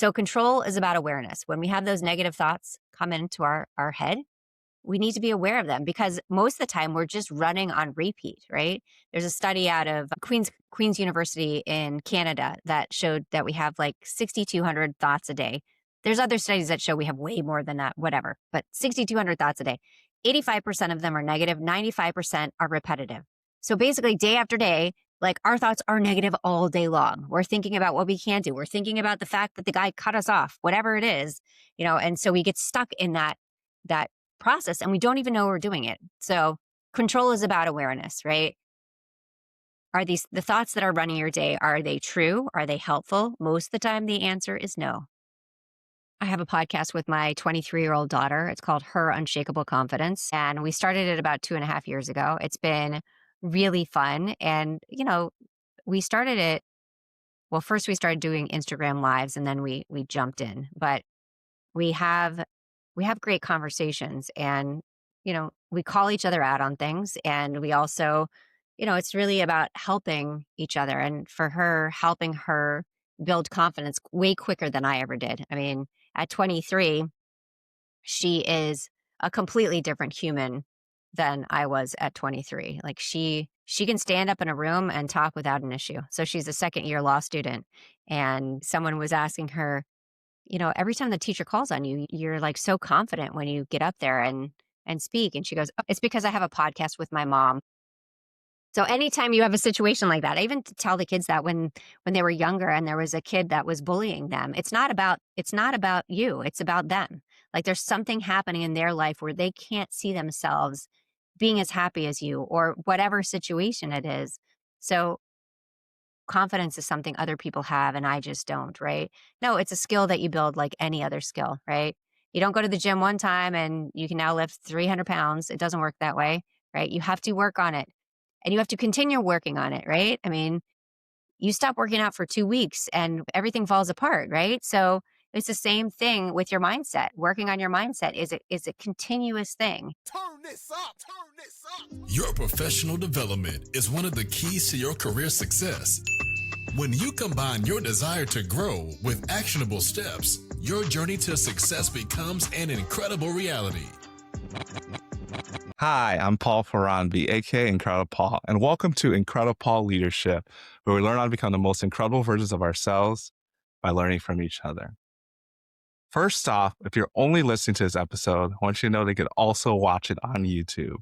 So control is about awareness. When we have those negative thoughts come into our head, we need to be aware of them because most of the time we're just running on repeat, right? There's a study out of Queen's University in Canada that showed that we have like 6,200 thoughts a day. There's other studies that show we have way more than that, whatever, but 6,200 thoughts a day. 85% of them are negative, 95% are repetitive. So basically day after day, like our thoughts are negative all day long. We're thinking about what we can't do. We're thinking about the fact that the guy cut us off, whatever it is, and so we get stuck in that process and we don't even know we're doing it. So control is about awareness, right? Are the thoughts that are running your day, are they true? Are they helpful? Most of the time, the answer is no. I have a podcast with my 23-year-old daughter. It's called Her Unshakable Confidence. And we started it about 2.5 years ago. It's been really fun. And, we started it, well, first we started doing Instagram lives and then we jumped in. But we have great conversations and, we call each other out on things. And we also, it's really about helping each other and for her, helping her build confidence way quicker than I ever did. I mean, at 23, she is a completely different human than I was at 23. Like she can stand up in a room and talk without an issue. So she's a second-year law student and someone was asking her, every time the teacher calls on you, you're like so confident when you get up there and speak. And she goes, oh, it's because I have a podcast with my mom. So anytime you have a situation like that, I even tell the kids that when they were younger and there was a kid that was bullying them, it's not about you, it's about them. Like there's something happening in their life where they can't see themselves being as happy as you or whatever situation it is. So confidence is something other people have and I just don't, right? No, it's a skill that you build like any other skill, right? You don't go to the gym one time and you can now lift 300 pounds. It doesn't work that way, right? You have to work on it and you have to continue working on it, right? I mean, you stop working out for 2 weeks and everything falls apart, right? So it's the same thing with your mindset. Working on your mindset is a continuous thing. Turn this up, turn this up. Your professional development is one of the keys to your career success. When you combine your desire to grow with actionable steps, your journey to success becomes an incredible reality. Hi, I'm Paul Faronbi, aka IncrediPaul, and welcome to IncrediPaul Leadership, where we learn how to become the most incredible versions of ourselves by learning from each other. First off, if you're only listening to this episode, I want you to know that you can also watch it on YouTube.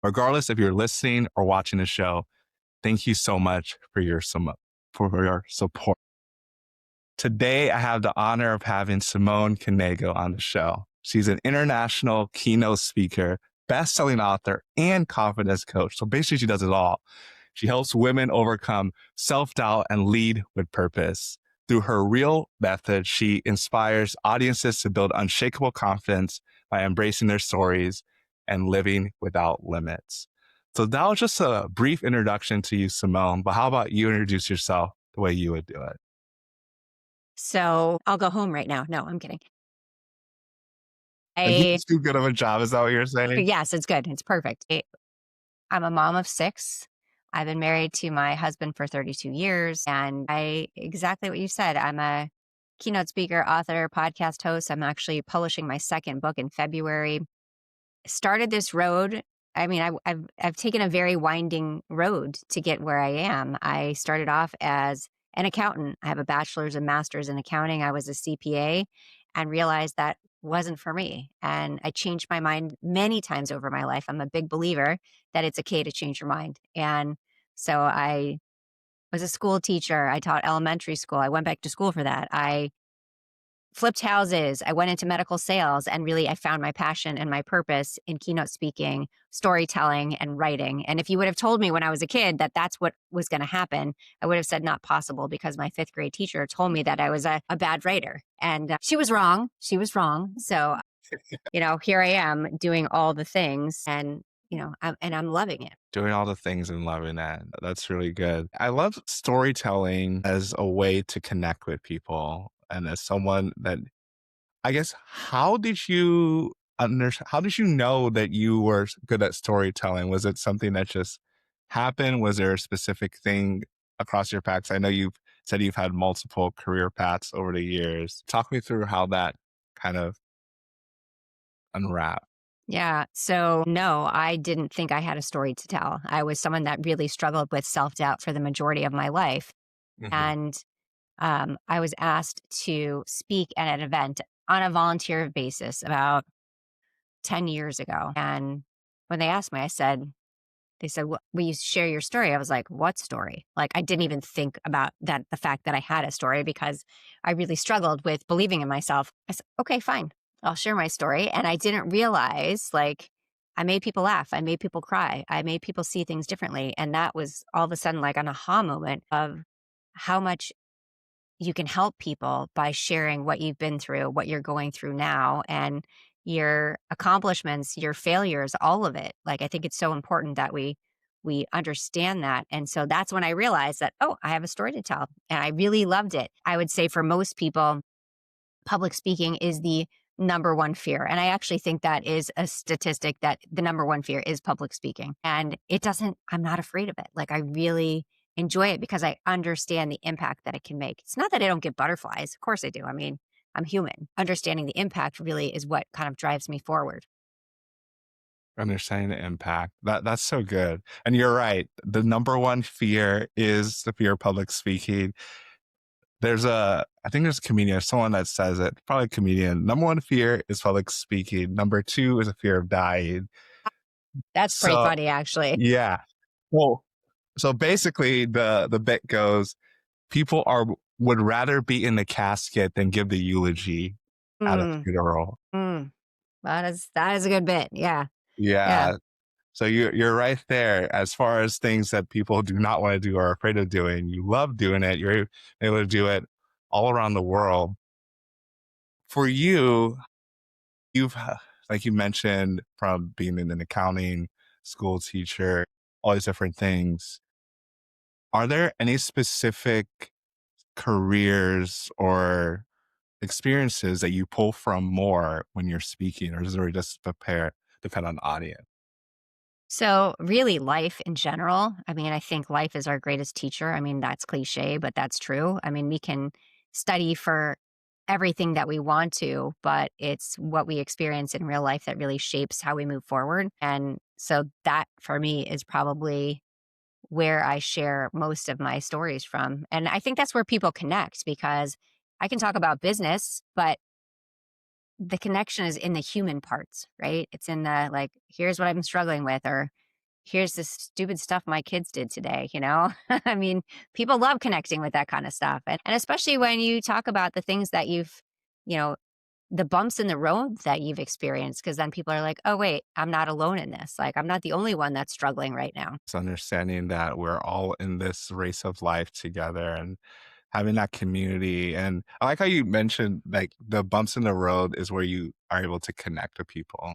Regardless if you're listening or watching the show, thank you so much for your support. Today, I have the honor of having Simone Knego on the show. She's an international keynote speaker, best-selling author, and confidence coach. So basically, she does it all. She helps women overcome self-doubt and lead with purpose. Through her real method, she inspires audiences to build unshakable confidence by embracing their stories and living without limits. So that was just a brief introduction to you, Simone, but how about you introduce yourself the way you would do it? So I'll go home right now. No, I'm kidding. It's too good of a job. Is that what you're saying? Yes, it's good. It's perfect. I'm a mom of 6. I've been married to my husband for 32 years. And exactly what you said, I'm a keynote speaker, author, podcast host. I'm actually publishing my second book in February. Started this road. I mean, I've taken a very winding road to get where I am. I started off as an accountant. I have a bachelor's and master's in accounting. I was a CPA and realized that wasn't for me. And I changed my mind many times over my life. I'm a big believer that it's okay to change your mind. And so I was a school teacher. I taught elementary school. I went back to school for that. I flipped houses. I went into medical sales and really I found my passion and my purpose in keynote speaking, storytelling, and writing. And if you would have told me when I was a kid that that's what was going to happen, I would have said not possible because my 5th grade teacher told me that I was a bad writer. And she was wrong. She was wrong. So, here I am doing all the things and, I'm loving it. Doing all the things and loving that. That's really good. I love storytelling as a way to connect with people. And as someone that, I guess, how did you know that you were good at storytelling? Was it something that just happened? Was there a specific thing across your paths? I know you've said you've had multiple career paths over the years. Talk me through how that kind of unwrapped. Yeah. So, no, I didn't think I had a story to tell. I was someone that really struggled with self doubt for the majority of my life. Hmm. And I was asked to speak at an event on a volunteer basis about 10 years ago. And when they asked me, they said, will you share your story? I was like, what story? Like, I didn't even think about that, the fact that I had a story because I really struggled with believing in myself. I said, okay, fine. I'll share my story. And I didn't realize, like, I made people laugh. I made people cry. I made people see things differently. And that was all of a sudden like an aha moment of how much you can help people by sharing what you've been through, what you're going through now, and your accomplishments, your failures, all of it. Like, I think it's so important that we understand that. And so that's when I realized that, oh, I have a story to tell. And I really loved it. I would say for most people, public speaking is the number one fear. And I actually think that is a statistic that the number one fear is public speaking. And I'm not afraid of it. Like, I really enjoy it because I understand the impact that it can make. It's not that I don't get butterflies. Of course I do. I mean, I'm human. Understanding the impact really is what kind of drives me forward. Understanding the impact. That's so good. And you're right. The number one fear is the fear of public speaking. I think there's a comedian, someone that says it, probably a comedian. Number one fear is public speaking. Number two is a fear of dying. That's pretty So funny, actually. yeah. Well, so basically the bit goes, people would rather be in the casket than give the eulogy at a Mm, funeral. mm. That is a good bit. Yeah. Yeah. Yeah. So you're right there as far as things that people do not want to do or are afraid of doing. You love doing it. You're able to do it all around the world. For you, like you mentioned, from being in an accounting school teacher, all these different things. Are there any specific careers or experiences that you pull from more when you're speaking, or does it really just depend on the audience? So, really, life in general. I mean, I think life is our greatest teacher. I mean, that's cliche, but that's true. I mean, we can study for everything that we want to, but it's what we experience in real life that really shapes how we move forward. And so, that for me is probably where I share most of my stories from. And I think that's where people connect because I can talk about business, but the connection is in the human parts, right? It's in the like, here's what I'm struggling with, or here's this stupid stuff my kids did today, you know? I mean, people love connecting with that kind of stuff. And especially when you talk about the things that you know, the bumps in the road that you've experienced, because then people are like, oh, wait, I'm not alone in this. Like, I'm not the only one that's struggling right now. It's understanding that we're all in this race of life together and having that community. And I like how you mentioned like the bumps in the road is where you are able to connect with people.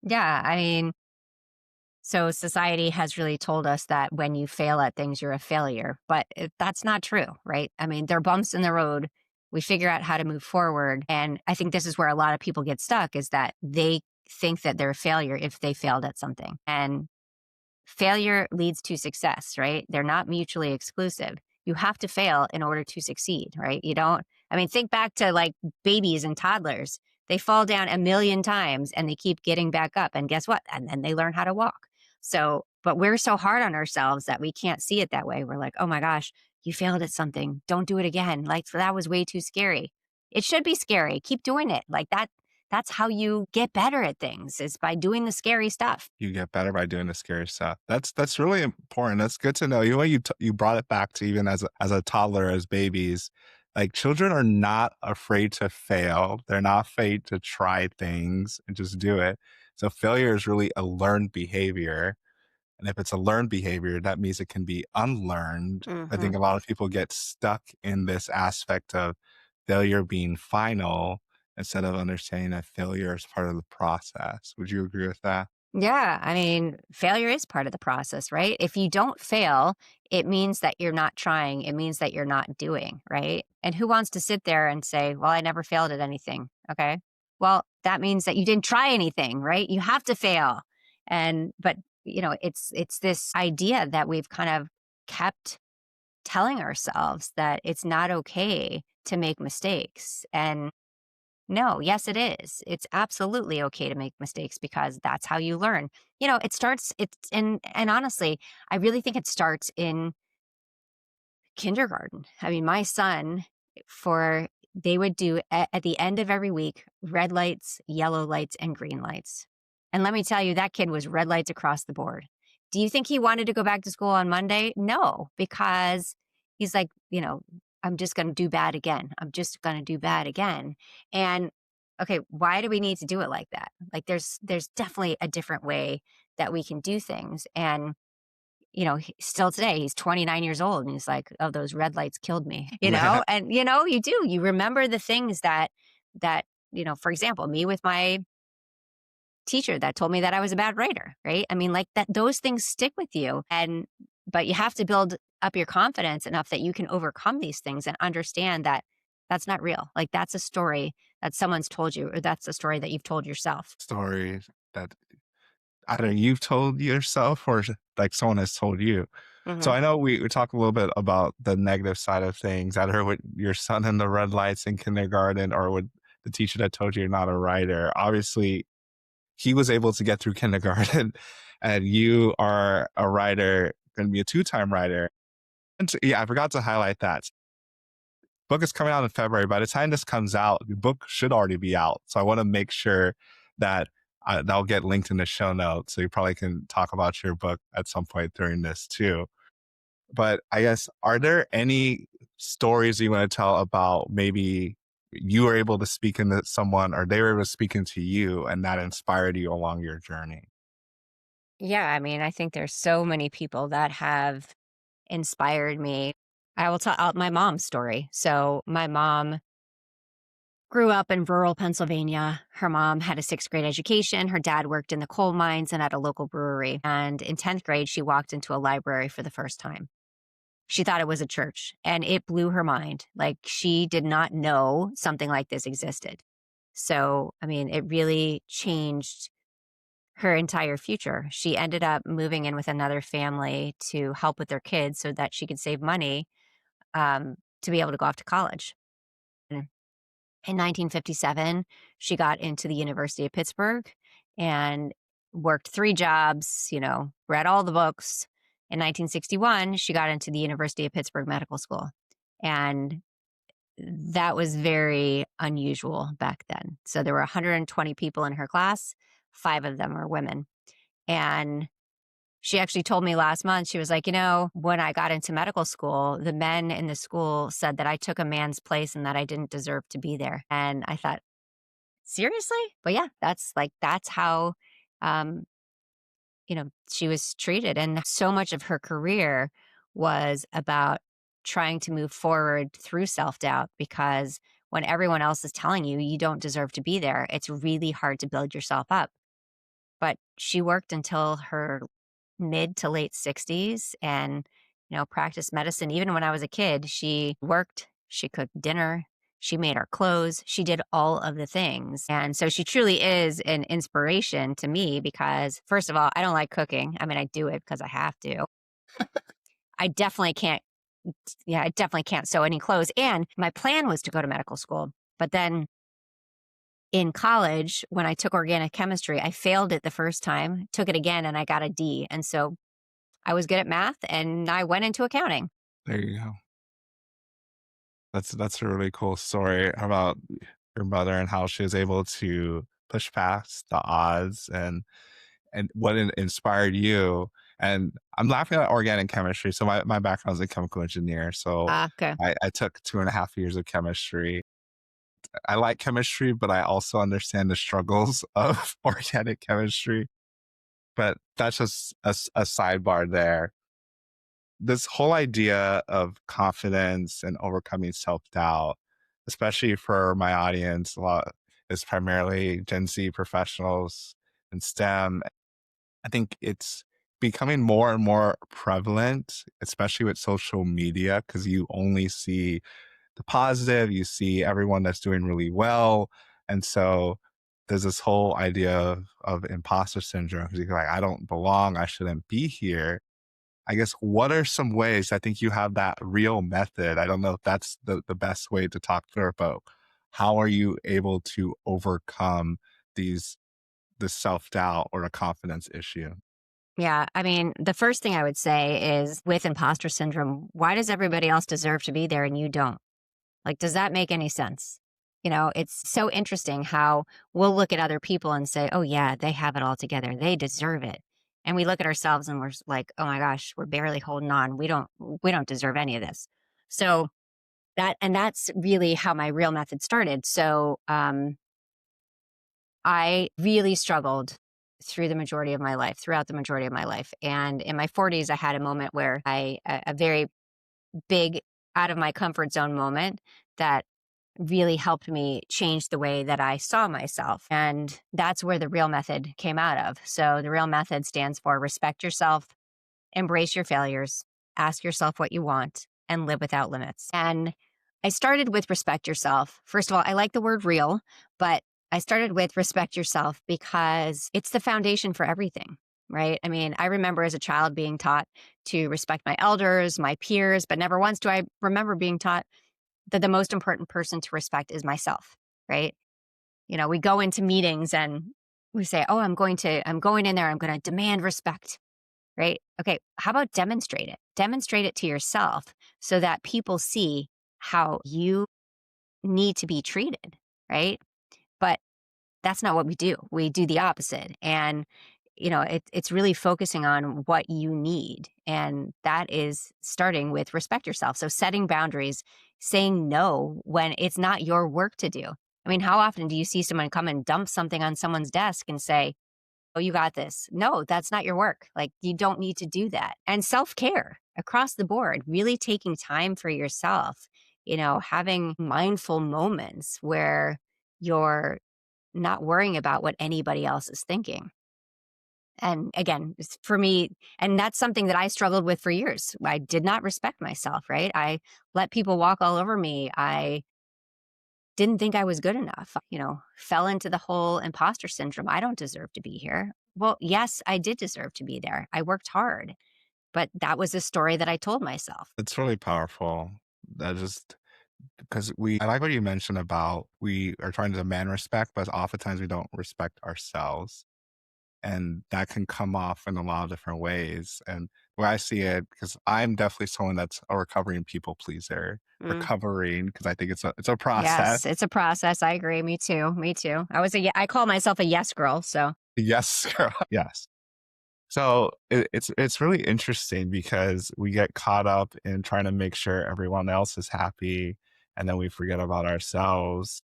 Yeah. I mean, so society has really told us that when you fail at things, you're a failure, but that's not true, right? I mean, there are bumps in the road. We figure out how to move forward. And I think this is where a lot of people get stuck is that they think that they're a failure if they failed at something. And failure leads to success, right? They're not mutually exclusive. You have to fail in order to succeed, right? You don't, I mean, think back to like babies and toddlers. They fall down a million times and they keep getting back up. And guess what? And then they learn how to walk. So, but we're so hard on ourselves that we can't see it that way. We're like, oh my gosh, you failed at something. Don't do it again. Like that was way too scary. It should be scary. Keep doing it. Like that. That's how you get better at things is by doing the scary stuff. You get better by doing the scary stuff. That's really important. That's good to know. You know, you brought it back to even as a toddler, as babies, like children are not afraid to fail. They're not afraid to try things and just do it. So failure is really a learned behavior. And if it's a learned behavior, that means it can be unlearned. I think Hmm. a lot of people get stuck in this aspect of failure being final instead of understanding that failure is part of the process. Would you agree with that? Yeah, I mean, failure is part of the process, right? If you don't fail, it means that you're not trying. It means that you're not doing, right? And who wants to sit there and say, well, I never failed at anything? Okay. Well, that means that you didn't try anything, right? You have to fail. But it's this idea that we've kind of kept telling ourselves that it's not okay to make mistakes. And no, yes, it is. It's absolutely okay to make mistakes because that's how you learn. It starts, and honestly, I really think it starts in kindergarten. I mean, my son, they would do at the end of every week, red lights, yellow lights, and green lights. And let me tell you, that kid was red lights across the board. Do you think he wanted to go back to school on Monday? No, because he's like, I'm just going to do bad again. I'm just going to do bad again. And okay, why do we need to do it like that? Like there's definitely a different way that we can do things. And still today, he's 29 years old and he's like, oh, those red lights killed me, and you remember the things that, for example, me with my teacher that told me that I was a bad writer, right? I mean, like that, those things stick with you. But you have to build up your confidence enough that you can overcome these things and understand that that's not real. Like that's a story that someone's told you, or that's a story that you've told yourself. Story that either you've told yourself or like someone has told you. So Hmm. I know we talked a little bit about the negative side of things, either with your son in the red lights in kindergarten or with the teacher that told you you're not a writer. Obviously, he was able to get through kindergarten and you are a writer, going to be a two-time writer. And yeah, I forgot to highlight that. Book is coming out in February. By the time this comes out, the book should already be out. So I want to make sure that that'll get linked in the show notes. So you probably can talk about your book at some point during this too. But I guess, are there any stories you want to tell about maybe you were able to speak into someone or they were able to speak into you and that inspired you along your journey? Yeah, I mean, I think there's so many people that have inspired me. I will tell my mom's story. So, my mom grew up in rural Pennsylvania. Her mom had a sixth grade education. Her dad worked in the coal mines and at a local brewery. And in 10th grade, she walked into a library for the first time. She thought it was a church and it blew her mind. Like she did not know something like this existed. So, I mean, it really changed her entire future. She ended up moving in with another family to help with their kids so that she could save money to be able to go off to college. And in 1957, she got into the University of Pittsburgh and worked three jobs, read all the books. In 1961, she got into the University of Pittsburgh Medical School. And that was very unusual back then. So there were 120 people in her class, five of them were women. And she actually told me last month, she was like, when I got into medical school, the men in the school said that I took a man's place and that I didn't deserve to be there. And I thought, seriously? But yeah, that's how, um, she was treated. And so much of her career was about trying to move forward through self doubt because when everyone else is telling you you don't deserve to be there, it's really hard to build yourself up. But she worked until her mid to late 60s and, practiced medicine. Even when I was a kid, she worked, she cooked dinner, she made our clothes, she did all of the things. And so she truly is an inspiration to me because, first of all, I don't like cooking. I mean, I do it because I have to. I definitely can't, yeah, I definitely can't sew any clothes. And my plan was to go to medical school. But then in college, when I took organic chemistry, I failed it the first time, took it again, and I got a D. And so I was good at math and I went into accounting. There you go. That's a really cool story about your mother and how she was able to push past the odds and what inspired you. And I'm laughing at organic chemistry. So my background is a chemical engineer. So Okay. I took 2.5 years of chemistry. I like chemistry, but I also understand the struggles of organic chemistry. But that's just a sidebar there. This whole idea of confidence and overcoming self-doubt, especially for my audience, a lot is primarily Gen Z professionals in STEM. I think it's becoming more and more prevalent, especially with social media, because you only see the positive, you see everyone that's doing really well. And so there's this whole idea of imposter syndrome because you're like, I don't belong, I shouldn't be here. I guess, what are some ways, I think you have that real method. I don't know if that's the best way to talk through it, but how are you able to overcome these, the self-doubt or a confidence issue? Yeah. I mean, the first thing I would say is with imposter syndrome, why does everybody else deserve to be there and you don't? Like, does that make any sense? It's so interesting how we'll look at other people and say, oh, yeah, they have it all together. They deserve it. And we look at ourselves and we're like, oh my gosh, we're barely holding on. We don't deserve any of this. So that's really how my real method started. So, I really struggled throughout the majority of my life. And in my 40s, I had a moment where a very big out of my comfort zone moment that really helped me change the way that I saw myself. And that's where the real method came out of. So the real method stands for respect yourself, embrace your failures, ask yourself what you want, and live without limits. And I started with respect yourself. First of all, I like the word real, but I started with respect yourself because it's the foundation for everything, right? I mean, I remember as a child being taught to respect my elders, my peers, but never once do I remember being taught that the most important person to respect is myself, right? We go into meetings and we say, "Oh, I'm going in there, I'm going to demand respect." Right? Okay, how about demonstrate it? Demonstrate it to yourself so that people see how you need to be treated, right? But that's not what we do. We do the opposite. And, it's really focusing on what you need. And that is starting with respect yourself. So setting boundaries, saying no when it's not your work to do. I mean, how often do you see someone come and dump something on someone's desk and say, oh, you got this? No, that's not your work. Like, you don't need to do that. And self care across the board, really taking time for yourself, having mindful moments where you're not worrying about what anybody else is thinking. And again, for me, and that's something that I struggled with for years. I did not respect myself, right? I let people walk all over me. I didn't think I was good enough, fell into the whole imposter syndrome. I don't deserve to be here. Well, yes, I did deserve to be there. I worked hard, but that was a story that I told myself. It's really powerful. That just because I like what you mentioned about we are trying to demand respect, but oftentimes we don't respect ourselves. And that can come off in a lot of different ways. And the way I see it, because I'm definitely someone that's a recovering people pleaser, Mm. recovering because I think it's a process. Yes, it's a process. I agree. Me too. Me too. I call myself a yes girl. So, Yes, girl. Yes. So it's really interesting because we get caught up in trying to make sure everyone else is happy, and then we forget about ourselves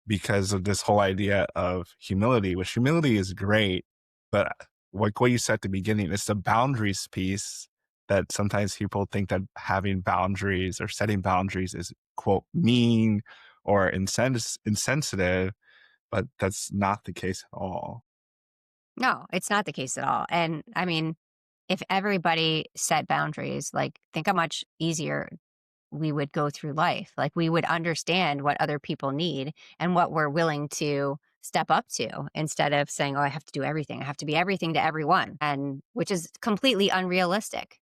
because of this whole idea of humility, which humility is great, but like what you said at the beginning, it's the boundaries piece that sometimes people think that having boundaries or setting boundaries is quote mean or insensitive, but that's not the case at all. no, it's not the case at all. And I mean, if everybody set boundaries, like, think how much easier we would go through life. Like, we would understand what other people need and what we're willing to step up to instead of saying, oh, I have to do everything. I have to be everything to everyone. And which is completely unrealistic,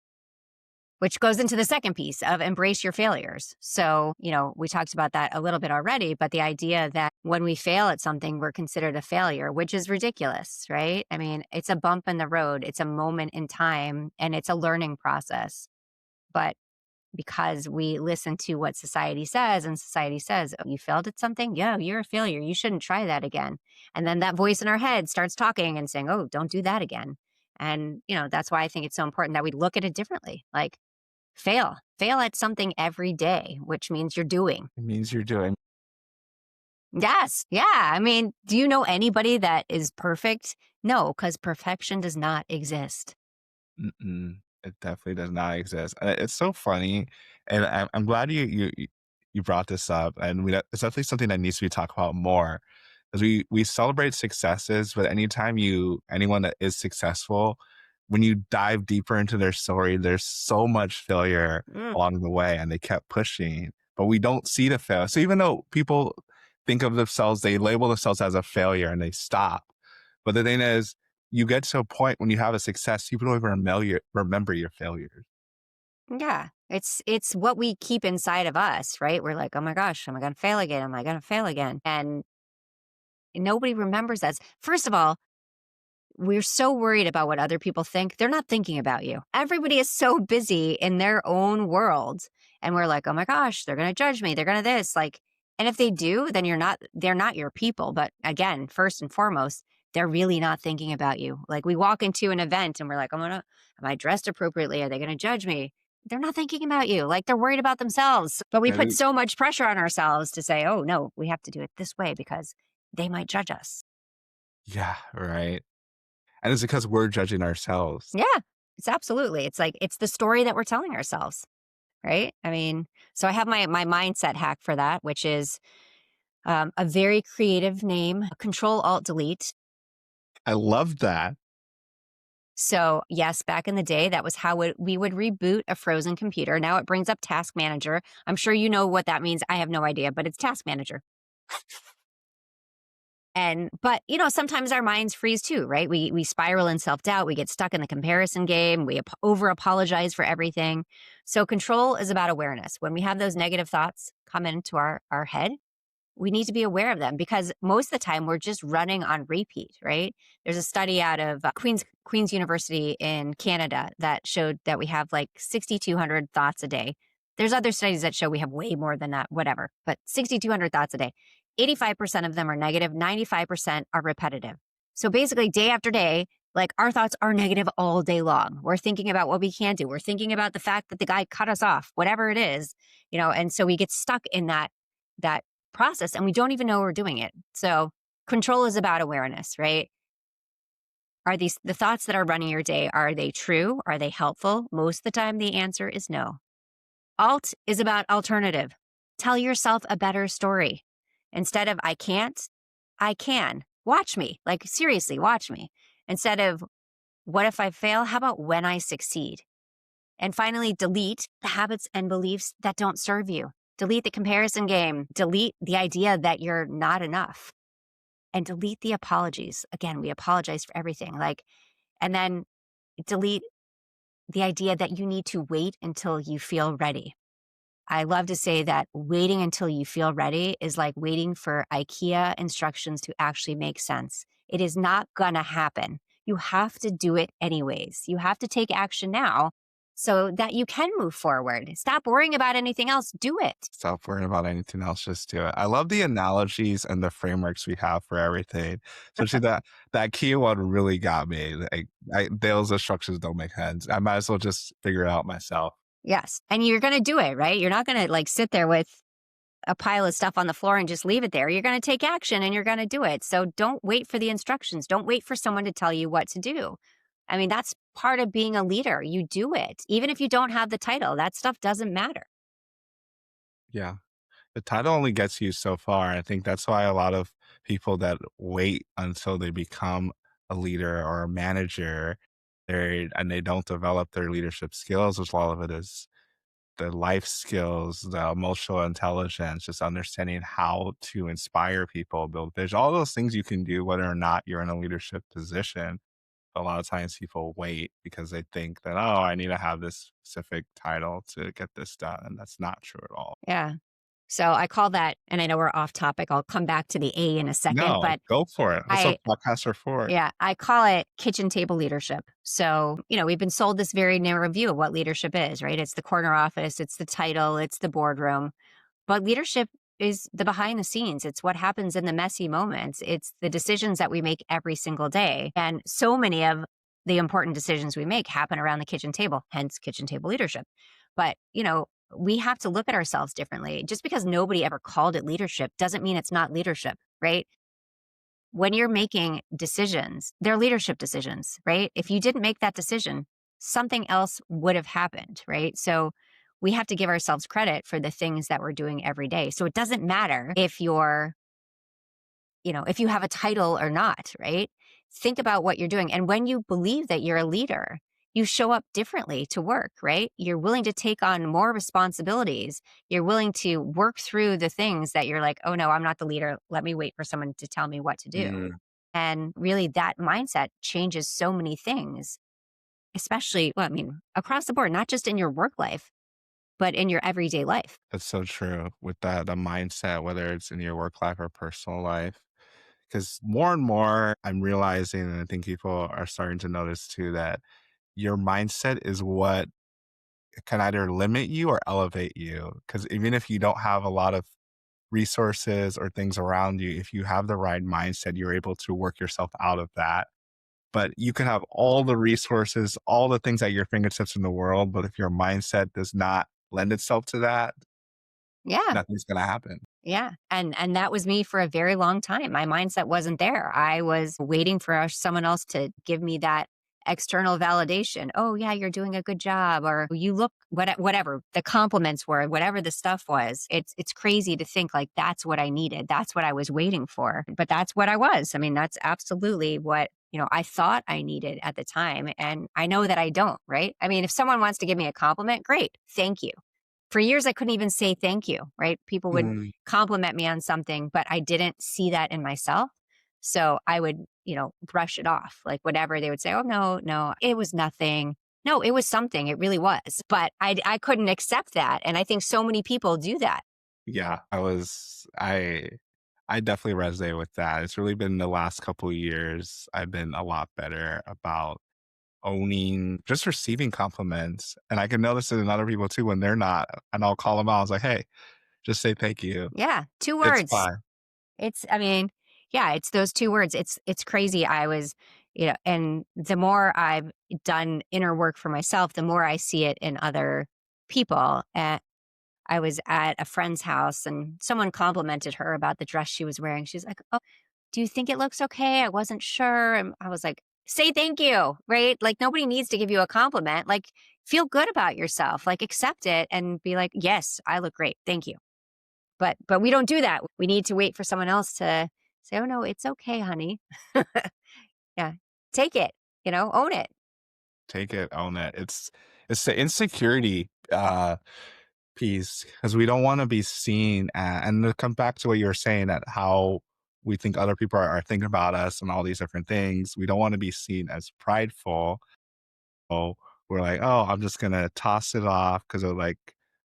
which goes into the second piece of embrace your failures. So, we talked about that a little bit already, but the idea that when we fail at something, we're considered a failure, which is ridiculous, right? I mean, it's a bump in the road, it's a moment in time, and it's a learning process. But because we listen to what society says, and society says, oh, you failed at something? Yeah, you're a failure. You shouldn't try that again. And then that voice in our head starts talking and saying, oh, don't do that again. And, that's why I think it's so important that we look at it differently. Like, fail at something every day, which means you're doing. It means you're doing. Yes. Yeah. I mean, do you know anybody that is perfect? No, because perfection does not exist. Mm-mm. It definitely does not exist. And it's so funny, and I'm glad you brought this up, and it's definitely something that needs to be talked about more. Because we celebrate successes, but anyone that is successful, when you dive deeper into their story, there's so much failure Mm. along the way, and they kept pushing, but we don't see the fail. So even though people think of themselves, they label themselves as a failure and they stop. But the thing is, you get to a point when you have a success, you don't even remember your failures. Yeah. It's what we keep inside of us, right? We're like, oh my gosh, am I going to fail again? Am I going to fail again? And nobody remembers that. First of all, we're so worried about what other people think. They're not thinking about you. Everybody is so busy in their own world. And we're like, oh my gosh, they're going to judge me. They're going to this. Like, and if they do, then they're not your people. But again, first and foremost, they're really not thinking about you. Like we walk into an event and we're like, am I dressed appropriately? Are they going to judge me? They're not thinking about you. Like they're worried about themselves. But we put so much pressure on ourselves to say, oh no, we have to do it this way because they might judge us. Yeah, right. And it's because we're judging ourselves. Yeah, it's absolutely. It's like, it's the story that we're telling ourselves, right? I mean, so I have my mindset hack for that, which is a very creative name, Control Alt Delete. I love that. So yes, back in the day, that was how we would reboot a frozen computer. Now it brings up Task Manager. I'm sure you know what that means. I have no idea, but it's Task Manager. But sometimes our minds freeze too, right? We spiral in self-doubt. We get stuck in the comparison game. We over apologize for everything. So control is about awareness. When we have those negative thoughts come into our head, we need to be aware of them because most of the time we're just running on repeat, right? There's a study out of Queen's University in Canada that showed that we have like 6,200 thoughts a day. There's other studies that show we have way more than that, whatever, but 6,200 thoughts a day. 85% of them are negative, 95% are repetitive. So basically, day after day, like our thoughts are negative all day long. We're thinking about what we can't do. We're thinking about the fact that the guy cut us off, whatever it is, and so we get stuck in that process and we don't even know we're doing it. So control is about awareness, right? Are the thoughts that are running your day, are they true? Are they helpful? Most of the time, the answer is no. Alt is about alternative. Tell yourself a better story. Instead of I can't, I can. Watch me. Like seriously, watch me. Instead of what if I fail? How about when I succeed? And finally, delete the habits and beliefs that don't serve you. Delete the comparison game. Delete the idea that you're not enough. And delete the apologies. Again, we apologize for everything. And then delete the idea that you need to wait until you feel ready. I love to say that waiting until you feel ready is like waiting for IKEA instructions to actually make sense. It is not going to happen. You have to do it anyways. You have to take action now so that you can move forward. Stop worrying about anything else. Do it. Stop worrying about anything else. Just do it. I love the analogies and the frameworks we have for everything. Especially that key one really got me. Those instructions don't make sense. I might as well just figure it out myself. Yes. And you're going to do it, right? You're not going to sit there with a pile of stuff on the floor and just leave it there. You're going to take action and you're going to do it. So don't wait for the instructions. Don't wait for someone to tell you what to do. I mean, that's part of being a leader. You do it. Even if you don't have the title, that stuff doesn't matter. Yeah. The title only gets you so far. I think that's why a lot of people that wait until they become a leader or a manager, they don't develop their leadership skills, which a lot of it is the life skills, the emotional intelligence, just understanding how to inspire people, build vision, all those things you can do whether or not you're in a leadership position. A lot of times people wait because they think that, oh, I need to have this specific title to get this done. And that's not true at all. Yeah. So I call that, and I know we're off topic. I'll come back to the A in a second, No, but go for it. That's what podcasts are for. Yeah, I call it kitchen table leadership. So, we've been sold this very narrow view of what leadership is, right? It's the corner office, it's the title, it's the boardroom. But leadership is the behind the scenes. It's what happens in the messy moments. It's the decisions that we make every single day. And so many of the important decisions we make happen around the kitchen table, hence kitchen table leadership. But, we have to look at ourselves differently. Just because nobody ever called it leadership doesn't mean it's not leadership, right? When you're making decisions, they're leadership decisions, right? If you didn't make that decision, something else would have happened, right? So we have to give ourselves credit for the things that we're doing every day. So it doesn't matter if if you have a title or not, right? Think about what you're doing. And when you believe that you're a leader, you show up differently to work, right? You're willing to take on more responsibilities. You're willing to work through the things that you're like, oh no, I'm not the leader. Let me wait for someone to tell me what to do. And really, that mindset changes so many things, especially, well, I mean, across the board, not just in your work life, but in your everyday life. That's so true with the mindset, whether it's in your work life or personal life. Because more and more I'm realizing, and I think people are starting to notice too, that your mindset is what can either limit you or elevate you. Because even if you don't have a lot of resources or things around you, if you have the right mindset, you're able to work yourself out of that. But you can have all the resources, all the things at your fingertips in the world. But if your mindset does not lend itself to that, Yeah. nothing's going to happen. Yeah. And that was me for a very long time. My mindset wasn't there. I was waiting for someone else to give me that external validation. Oh, yeah, you're doing a good job, or you look whatever the compliments were, whatever the stuff was. It's crazy to think like that's what I needed. That's what I was waiting for. But that's what I was. I mean, that's absolutely what, I thought I needed at the time, and I know that I don't, right? I mean, if someone wants to give me a compliment, great. Thank you. For years, I couldn't even say thank you, right? People would Mm, compliment me on something, but I didn't see that in myself. So I would, brush it off. Like whatever they would say, oh, no, no, it was nothing. No, it was something. It really was. But I couldn't accept that. And I think so many people do that. yeah, I definitely resonate with that. It's really been the last couple of years. I've been a lot better about owning, just receiving compliments. And I can notice it in other people too when they're not. And I'll call them out. I was like, hey, just say thank you. Yeah. Two It's words. fine. I mean, yeah, it's those two words. It's crazy. I was, and the more I've done inner work for myself, the more I see it in other people. And I was at a friend's house and someone complimented her about the dress she was wearing. She's like, "Oh, do you think it looks okay? I wasn't sure." And I was like, "Say thank you," right? Like nobody needs to give you a compliment. Like feel good about yourself. Like accept it and be like, "Yes, I look great. Thank you." But we don't do that. We need to wait for someone else to say, "Oh no, it's okay, honey." Yeah. Take it, own it. Take it, own it. It's the insecurity piece because we don't want to be seen and to come back to what you were saying at how we think other people are thinking about us and all these different things. We don't want to be seen as prideful. So we're like, oh, I'm just gonna toss it off because of like,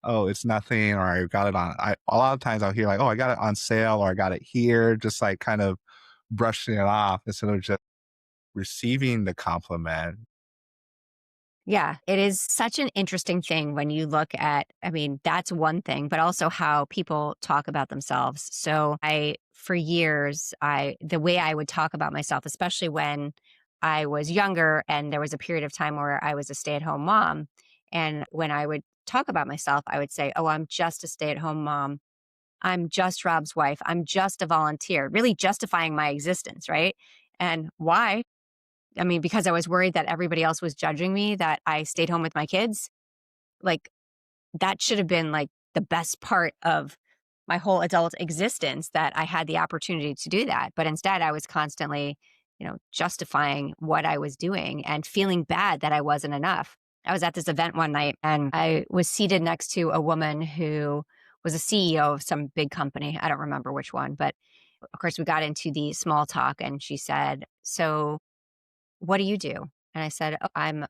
oh, it's nothing, or I got it on. A lot of times I'll hear like, oh, I got it on sale, or I got it here, just like kind of brushing it off instead of just receiving the compliment. Yeah, it is such an interesting thing when you look at, I mean, that's one thing, but also how people talk about themselves. So for years, the way I would talk about myself, especially when I was younger and there was a period of time where I was a stay-at-home mom. And when I would talk about myself, I would say, oh, I'm just a stay-at-home mom. I'm just Rob's wife. I'm just a volunteer, really justifying my existence, right? And why? I mean, because I was worried that everybody else was judging me, that I stayed home with my kids. Like, that should have been like the best part of my whole adult existence, that I had the opportunity to do that. But instead, I was constantly, justifying what I was doing and feeling bad that I wasn't enough. I was at this event one night and I was seated next to a woman who was a CEO of some big company. I don't remember which one, but of course, we got into the small talk and she said, "So, what do you do?" And I said, "Oh, I'm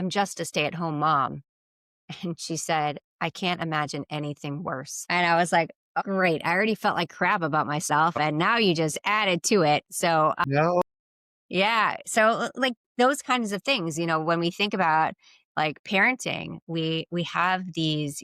just a stay-at-home mom." And she said, "I can't imagine anything worse." And I was like, "Oh, great. I already felt like crap about myself. And now you just added to it." So, No. yeah. So, like those kinds of things, when we think about like parenting, we have these,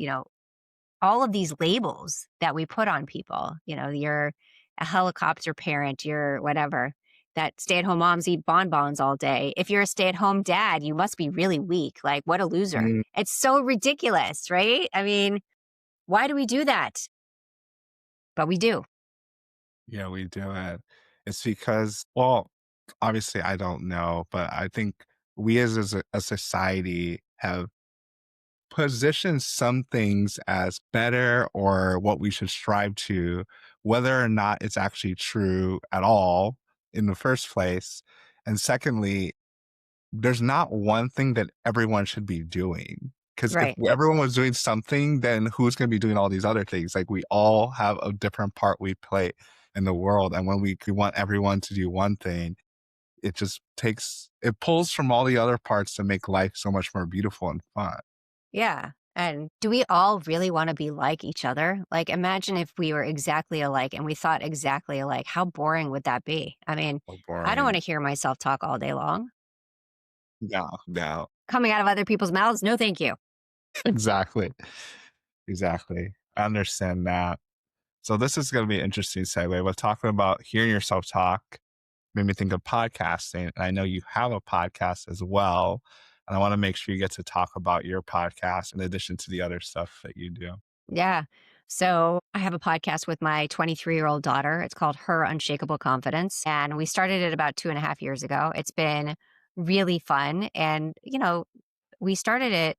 all of these labels that we put on people. You're a helicopter parent, you're whatever. That stay-at-home moms eat bonbons all day. If you're a stay-at-home dad, you must be really weak. Like, what a loser. Mm, It's so ridiculous, right? I mean, why do we do that? But we do. yeah, we do it. It's because, well, obviously I don't know, but I think we as a society have positioned some things as better or what we should strive to, whether or not it's actually true at all in the first place. And secondly, there's not one thing that everyone should be doing Because if Right. everyone was doing something, then who's going to be doing all these other things? Like we all have a different part we play in the world. And when we want everyone to do one thing, it just it pulls from all the other parts to make life so much more beautiful and fun. Yeah. And do we all really want to be like each other? Like, imagine if we were exactly alike and we thought exactly alike. How boring would that be? I mean, So I don't want boring. to hear myself talk all day long. No, no, Coming out of other people's mouths, no, thank you. exactly. Exactly. I understand that. So this is going to be an interesting segue. We're talking about hearing yourself talk made me think of podcasting. And I know you have a podcast as well. And I want to make sure you get to talk about your podcast in addition to the other stuff that you do. Yeah. So I have a podcast with my 23-year-old daughter. It's called Her Unshakable Confidence. And we started it about 2.5 years ago. It's been really fun. And, we started it.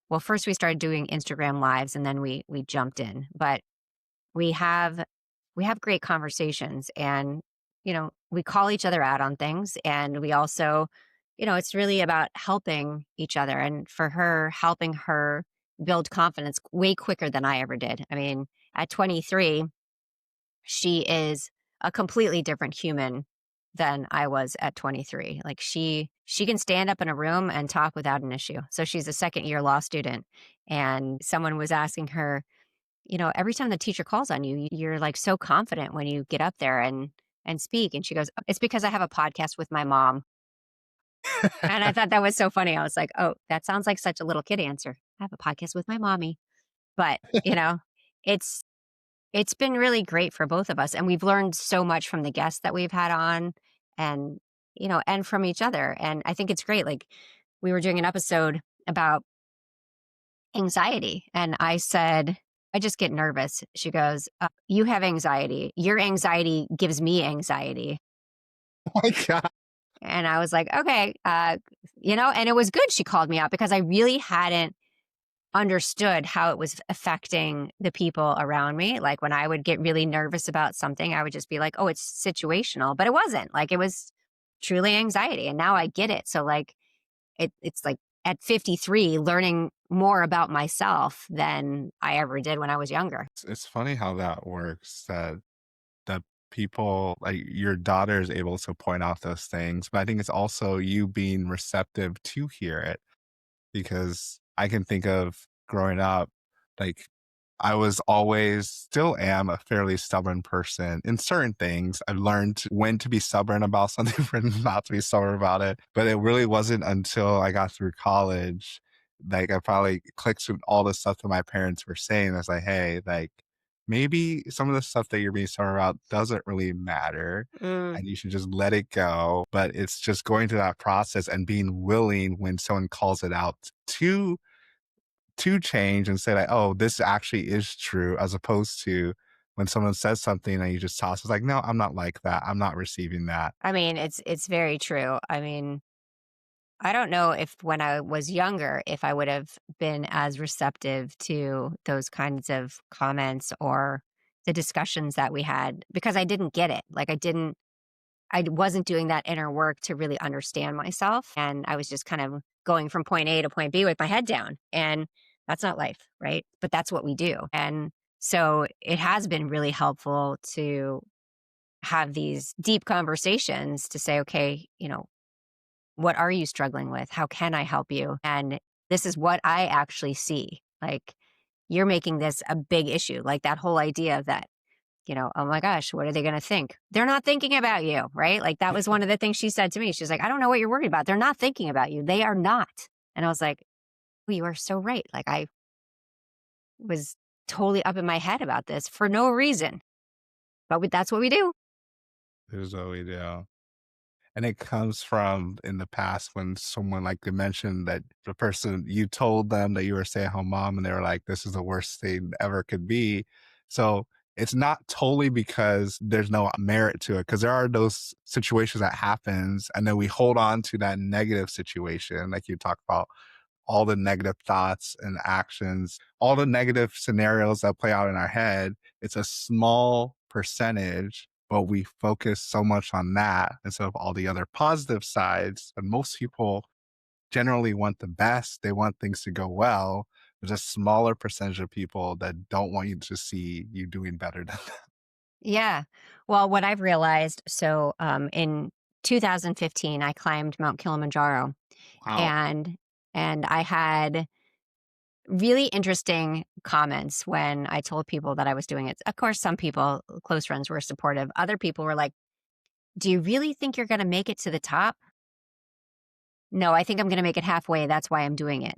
Well, first we started doing Instagram lives and then we jumped in. But we have we have great conversations and we call each other out on things and we also it's really about helping each other and for her helping her build confidence way quicker than I ever did. I mean, at 23 she is a completely different human than I was at 23. Like she can stand up in a room and talk without an issue. So she's a second year law student and someone was asking her, every time the teacher calls on you, you're like so confident when you get up there and speak. And she goes, "Oh, it's because I have a podcast with my mom." And I thought that was so funny. I was like, "Oh, that sounds like such a little kid answer. I have a podcast with my mommy." But, it's it's been really great for both of us. And we've learned so much from the guests that we've had on and and from each other. And I think it's great. Like we were doing an episode about anxiety. And I said, I just get nervous. She goes, "You have anxiety. Your anxiety gives me anxiety." Oh my God. And I was like, okay, and it was good she called me out because I really hadn't understood how it was affecting the people around me. Like when I would get really nervous about something, I would just be like, oh, it's situational. But it wasn't. Like it was truly anxiety. And now I get it. So like it's like at 53 learning more about myself than I ever did when I was younger. It's funny how that works, that people like your daughter is able to point out those things. But I think it's also you being receptive to hear it because I can think of growing up, like I was always, still am a fairly stubborn person in certain things. I've learned when to be stubborn about something, when not to be stubborn about it. But it really wasn't until I got through college, like I probably clicked with all the stuff that my parents were saying. I was like, hey, like maybe some of the stuff that you're being stubborn about doesn't really matter Mm. and you should just let it go. But it's just going through that process and being willing when someone calls it out to change and say like, oh, this actually is true, as opposed to when someone says something and you just toss, it's like, no, I'm not like that. I'm not receiving that. I mean, it's very true. I mean, I don't know if when I was younger, if I would have been as receptive to those kinds of comments or the discussions that we had because I didn't get it. Like I wasn't doing that inner work to really understand myself. And I was just kind of going from point A to point B with my head down. And that's not life, right? But that's what we do. And so it has been really helpful to have these deep conversations to say, okay, what are you struggling with? How can I help you? And this is what I actually see. Like, you're making this a big issue. Like that whole idea that, oh my gosh, what are they going to think? They're not thinking about you, right? Like that was one of the things she said to me. She's like, I don't know what you're worried about. They're not thinking about you. They are not. And I was like, well, you are so right. Like I was totally up in my head about this for no reason. But that's what we do. This is what we do. And it comes from in the past when someone like they mentioned that the person you told them that you were a stay-at-home mom and they were like, this is the worst thing ever could be. So it's not totally because there's no merit to it, because there are those situations that happens and then we hold on to that negative situation, like you talk about all the negative thoughts and actions, all the negative scenarios that play out in our head. It's a small percentage, but we focus so much on that instead of all the other positive sides. And most people generally want the best. They want things to go well. There's a smaller percentage of people that don't want you to see you doing better than them. Yeah. Well, what I've realized, so in 2015, I climbed Mount Kilimanjaro, Wow. and I had really interesting comments when I told people that I was doing it. Of course, some people, close friends, were supportive. Other people were like, "Do you really think you're going to make it to the top?" No, I think I'm going to make it halfway. That's why I'm doing it.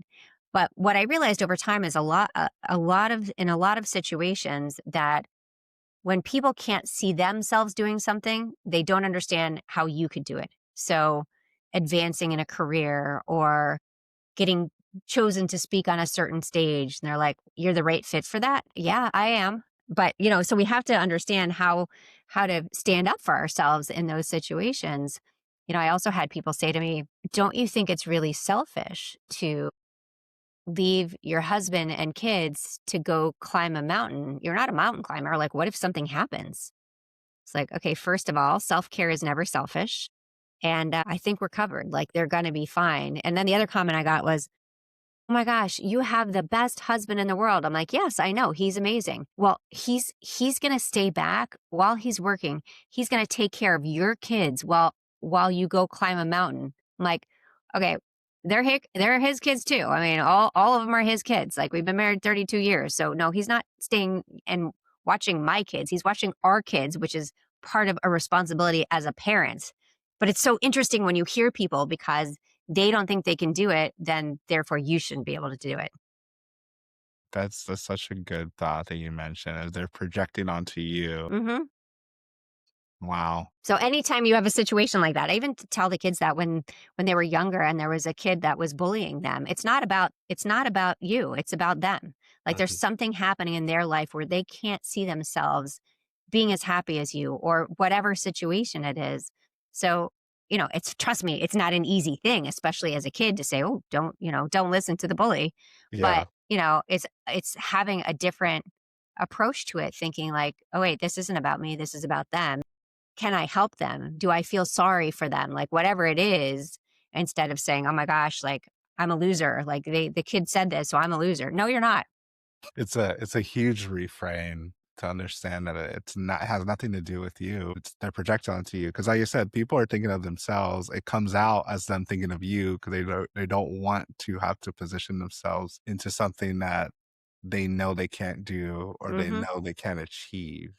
But what I realized over time is a lot of in a lot of situations that when people can't see themselves doing something, they don't understand how you could do it. So, advancing in a career or getting chosen to speak on a certain stage, and they're like, "You're the right fit for that." Yeah, I am. But, so we have to understand how to stand up for ourselves in those situations. I also had people say to me, "Don't you think it's really selfish to leave your husband and kids to go climb a mountain? You're not a mountain climber. Like, what if something happens?" It's like, okay, first of all, self care is never selfish. And I think we're covered. Like, they're going to be fine. And then the other comment I got was, "Oh my gosh, you have the best husband in the world." I'm like, "Yes, I know. He's amazing." Well, he's going to stay back while he's working. He's going to take care of your kids while you go climb a mountain. I'm like, "Okay, they're his kids too. I mean, all of them are his kids. Like, we've been married 32 years. So no, he's not staying and watching my kids. He's watching our kids, which is part of a responsibility as a parent." But it's so interesting when you hear people, because they don't think they can do it, then therefore you shouldn't be able to do it. That's such a good thought that you mentioned as they're projecting onto you. Mhm. Wow. So anytime you have a situation like that, I even tell the kids that when they were younger and there was a kid that was bullying them, it's not about you, it's about them. Like, there's Mhm. something happening in their life where they can't see themselves being as happy as you, or whatever situation it is. So, it's, trust me, it's not an easy thing, especially as a kid, to say, "Oh, don't listen to the bully." But, Yeah. it's having a different approach to it, thinking like, "Oh wait, this isn't about me, this is about them. Can I help them? Do I feel sorry for them?" Like, whatever it is, instead of saying, "Oh my gosh, like, I'm a loser. Like, the kid said this, so I'm a loser." No, you're not. It's a huge reframe to understand that it's not, it has nothing to do with you. It's they're projecting onto you. Because like you said, people are thinking of themselves. It comes out as them thinking of you because they don't want to have to position themselves into something that they know they can't do or they Mhm. know they can't achieve.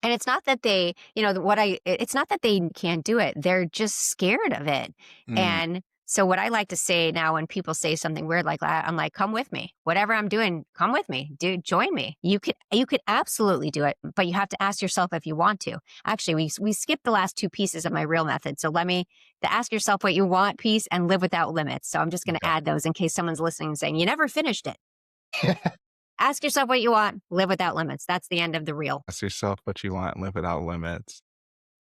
And it's not that they, it's not that they can't do it. They're just scared of it. Mm, And so what I like to say now when people say something weird like that, I'm like, "Come with me. Whatever I'm doing, come with me. Dude, join me. You could absolutely do it, but you have to ask yourself if you want to." Actually, we skipped the last two pieces of my real method. So let me the ask yourself what you want piece and live without limits. So I'm just going to okay. add those in case someone's listening and saying, "You never finished it." Ask yourself what you want, live without limits. That's the end of the reel. Ask yourself what you want, live without limits.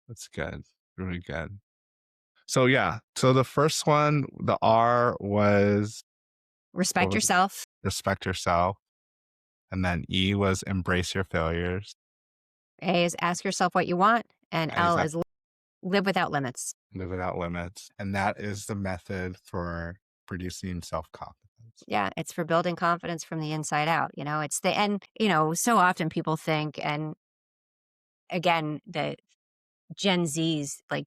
That's good. Really good. So yeah. So the first one, the R was what Respect was it? yourself. Respect yourself. And then E was embrace your failures. A is ask yourself what you want, and I use L that is live without limits. live without limits. And that is the method for producing self-confidence. Yeah, it's for building confidence from the inside out. It's the and so often people think, and again, the Gen Z's like,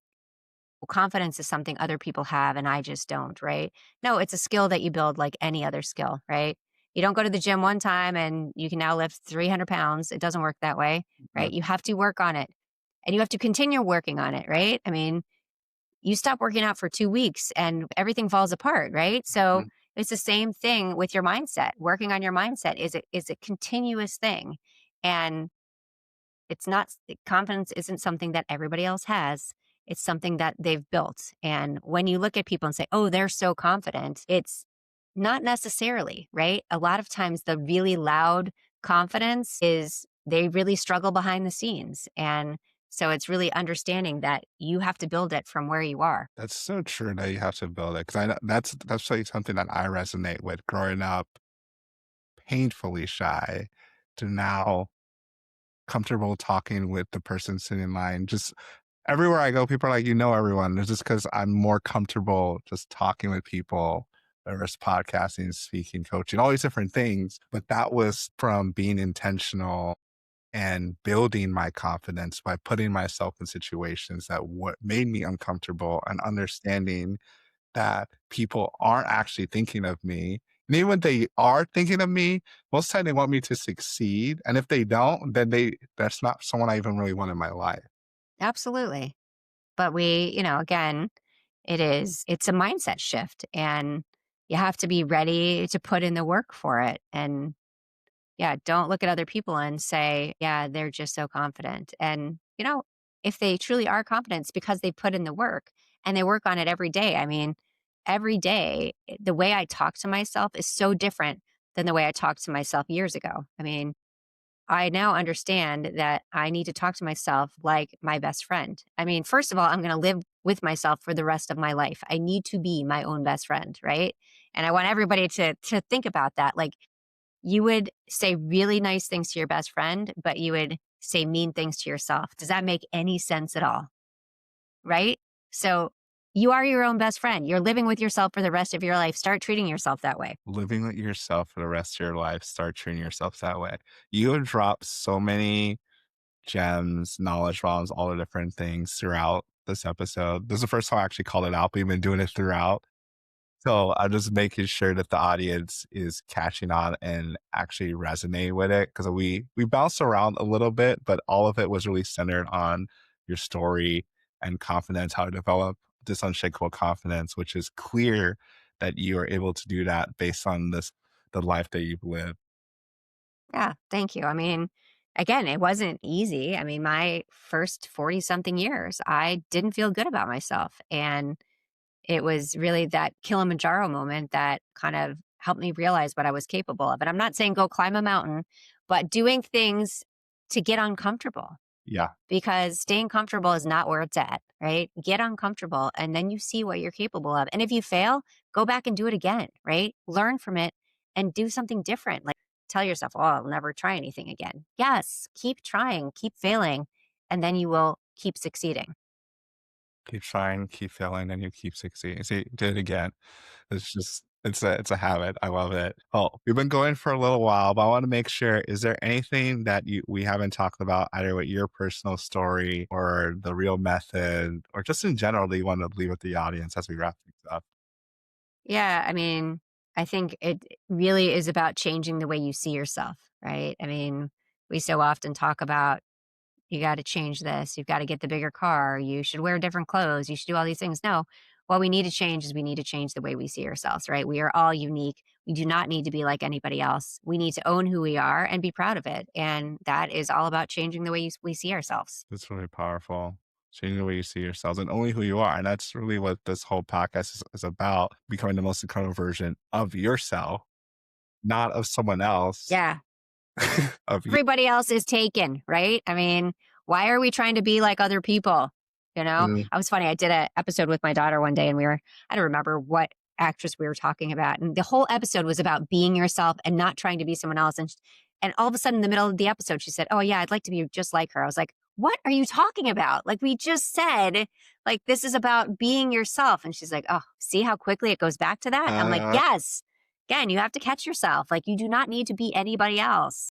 "Well, confidence is something other people have and I just don't," right? No, it's a skill that you build like any other skill, right? You don't go to the gym one time and you can now lift 300 pounds. It doesn't work that way, right? Mm, You have to work on it, and you have to continue working on it, right? I mean, you stop working out for 2 weeks and everything falls apart, right? So mm. it's the same thing with your mindset. Working on your mindset is a continuous thing. And it's not confidence isn't something that everybody else has. It's something that they've built. And when you look at people and say, "Oh, they're so confident," it's not necessarily, right? A lot of times the really loud confidence is they really struggle behind the scenes. And so it's really understanding that you have to build it from where you are. That's so true that you have to build it because I know that's like something that I resonate with growing up painfully shy to now comfortable talking with the person sitting in line. Just everywhere I go, people are like, everyone. It's just because I'm more comfortable just talking with people. There's podcasting, speaking, coaching, all these different things. But that was from being intentional and building my confidence by putting myself in situations that what made me uncomfortable and understanding that people aren't actually thinking of me. And even when they are thinking of me, most of the time they want me to succeed. And if they don't, then that's not someone I even really want in my life. Absolutely. But again, it's a mindset shift, and you have to be ready to put in the work for it. And yeah, don't look at other people and say, yeah, they're just so confident. And, if they truly are confident, it's because they put in the work and they work on it every day. I mean, every day, the way I talk to myself is so different than the way I talked to myself years ago. I mean, I now understand that I need to talk to myself like my best friend. I mean, first of all, I'm going to live with myself for the rest of my life. I need to be my own best friend, right? And I want everybody to think about that. Like, you would say really nice things to your best friend, but you would say mean things to yourself. Does that make any sense at all? Right? So you are your own best friend. You're living with yourself for the rest of your life. Start treating yourself that way. Living with yourself for the rest of your life, start treating yourself that way. You have dropped so many gems, knowledge bombs, all the different things throughout this episode. This is the first time I actually called it out, but you've been doing it throughout. So I'm just making sure that the audience is catching on and actually resonate with it, because we bounced around a little bit, but all of it was really centered on your story and confidence, how to develop this unshakable confidence, which is clear that you are able to do that based on the life that you've lived. Yeah, thank you. I mean, again, it wasn't easy. I mean, my first 40 something years, I didn't feel good about myself. And it was really that Kilimanjaro moment that kind of helped me realize what I was capable of. And I'm not saying go climb a mountain, but doing things to get uncomfortable, Yeah. because staying comfortable is not where it's at, right? Get uncomfortable and then you see what you're capable of. And if you fail, go back and do it again, right? Learn from it and do something different. Like, tell yourself, oh, I'll never try anything again. Yes, keep trying, keep failing, and then you will keep succeeding. Keep trying, keep failing, and you keep succeeding. See, did it again. It's a habit. I love it. Oh, we've been going for a little while, but I want to make sure, is there anything that we haven't talked about, either with your personal story or the real method, or just in general, that you want to leave with the audience as we wrap things up? Yeah, I mean, I think it really is about changing the way you see yourself, right? I mean, we so often talk about you got to change this, you've got to get the bigger car, you should wear different clothes, you should do all these things. No, what we need to change is we need to change the way we see ourselves, right? We are all unique. We do not need to be like anybody else. We need to own who we are and be proud of it. And that is all about changing the way we see ourselves. It's really powerful. Changing the way you see yourselves and only who you are. And that's really what this whole podcast is about, becoming the most incredible version of yourself, not of someone else, Yeah. of you. Everybody else is taken, right? I mean, why are we trying to be like other people? Mm. I was funny. I did an episode with my daughter one day and I don't remember what actress we were talking about. And the whole episode was about being yourself and not trying to be someone else. And all of a sudden in the middle of the episode, she said, oh yeah, I'd like to be just like her. I was like, what are you talking about? Like, we just said, like, this is about being yourself. And she's like, oh, see how quickly it goes back to that? I'm like, Uh, yes. Again, you have to catch yourself. Like, you do not need to be anybody else.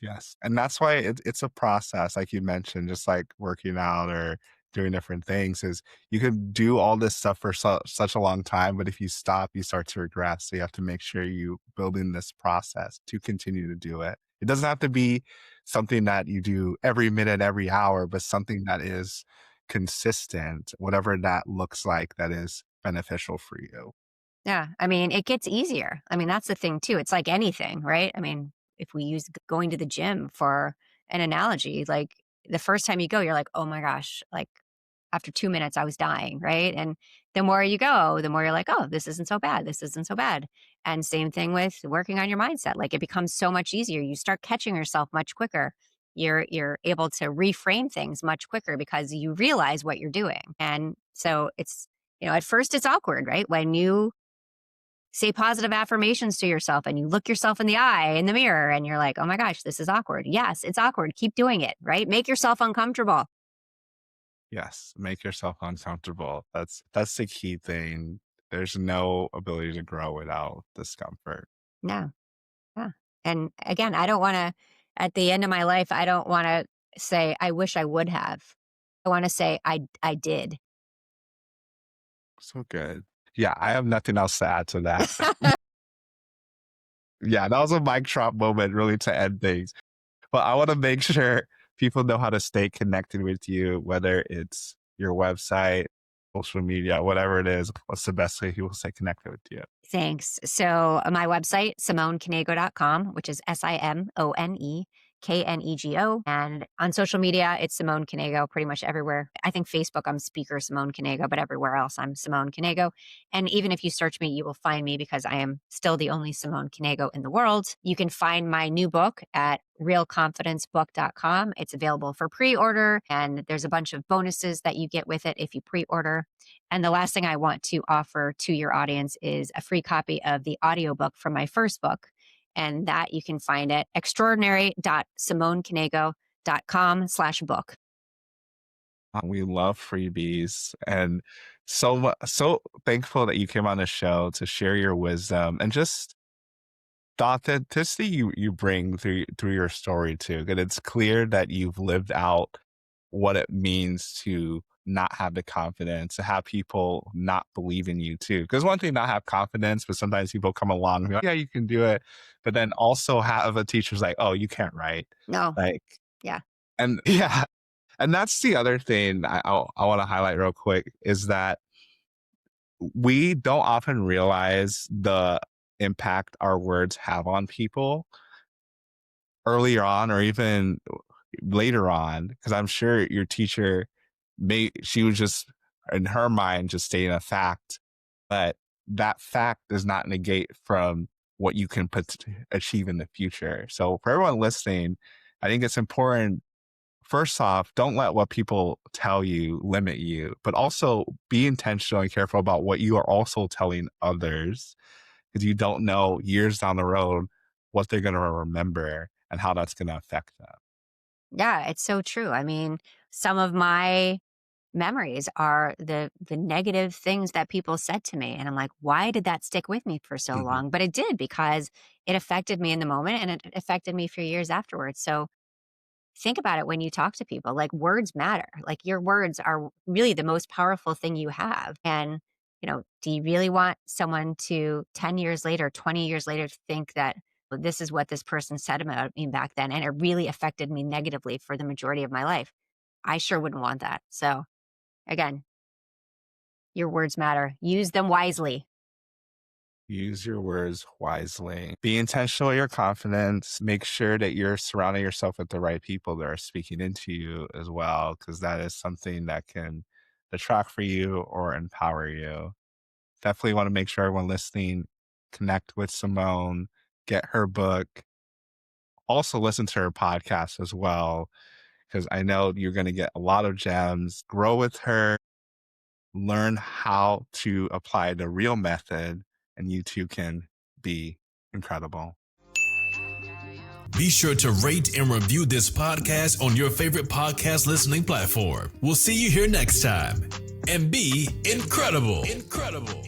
Yes. And that's why it's a process, like you mentioned, just like working out or doing different things, is you can do all this stuff for such a long time, but if you stop, you start to regress. So you have to make sure you build in this process to continue to do it. It doesn't have to be something that you do every minute, every hour, but something that is consistent, whatever that looks like, that is beneficial for you. Yeah. I mean, it gets easier. I mean, that's the thing too. It's like anything, right? I mean, if we use going to the gym for an analogy, like the first time you go, you're like, oh my gosh, like after 2 minutes, I was dying, right? And the more you go, the more you're like, oh, this isn't so bad. This isn't so bad. And same thing with working on your mindset. Like, it becomes so much easier. You start catching yourself much quicker. You're able to reframe things much quicker because you realize what you're doing. And so it's, at first it's awkward, right? When you say positive affirmations to yourself and you look yourself in the eye in the mirror and you're like, oh my gosh, this is awkward. Yes, it's awkward. Keep doing it, right? Make yourself uncomfortable. Yes, make yourself uncomfortable. That's the key thing. There's no ability to grow without discomfort. No. Yeah. And again, I don't want to, at the end of my life, I don't want to say, I wish I would have. I want to say, I did. So good. Yeah, I have nothing else to add to that. Yeah, that was a mic drop moment really to end things. But I want to make sure people know how to stay connected with you, whether it's your website, social media, whatever it is. What's the best way people stay connected with you? Thanks. So my website, SimoneKnego.com, which is SimoneKnego. And on social media, it's Simone Knego pretty much everywhere. I think Facebook, I'm speaker Simone Knego, but everywhere else, I'm Simone Knego. And even if you search me, you will find me because I am still the only Simone Knego in the world. You can find my new book at realconfidencebook.com. It's available for pre-order, and there's a bunch of bonuses that you get with it if you pre-order. And the last thing I want to offer to your audience is a free copy of the audiobook from my first book. And that you can find at extraordinary.simonekinego.com/book. We love freebies and so thankful that you came on the show to share your wisdom and just the authenticity you bring through your story too. And it's clear that you've lived out what it means to not have the confidence, to have people not believe in you too. Because one thing, not have confidence, but sometimes people come along and be like, yeah, you can do it. But then also have a teacher's like, oh, you can't write. No. Like, Yeah. and yeah. And that's the other thing I want to highlight real quick is that we don't often realize the impact our words have on people earlier on or even later on, because I'm sure your teacher she was just in her mind just stating a fact, but that fact does not negate from what you can achieve in the future. So for everyone listening, I think it's important. First off, don't let what people tell you limit you, but also be intentional and careful about what you are also telling others, because you don't know years down the road what they're going to remember and how that's going to affect them. Yeah, it's so true. I mean, some of my memories are the negative things that people said to me. And I'm like, why did that stick with me for so Mhm. long? But it did, because it affected me in the moment and it affected me for years afterwards. So think about it when you talk to people. Like, words matter. Like, your words are really the most powerful thing you have. And, do you really want someone to 10 years later, 20 years later, to think that, well, this is what this person said about me back then, and it really affected me negatively for the majority of my life? I sure wouldn't want that. So again, your words matter. Use them wisely. Use your words wisely. Be intentional with your confidence. Make sure that you're surrounding yourself with the right people that are speaking into you as well, because that is something that can detract for you or empower you. Definitely want to make sure everyone listening connect with Simone, get her book. Also listen to her podcast as well, because I know you're going to get a lot of gems. Grow with her, learn how to apply the real method, and you too can be incredible. Be sure to rate and review this podcast on your favorite podcast listening platform. We'll see you here next time. And be incredible. Incredible.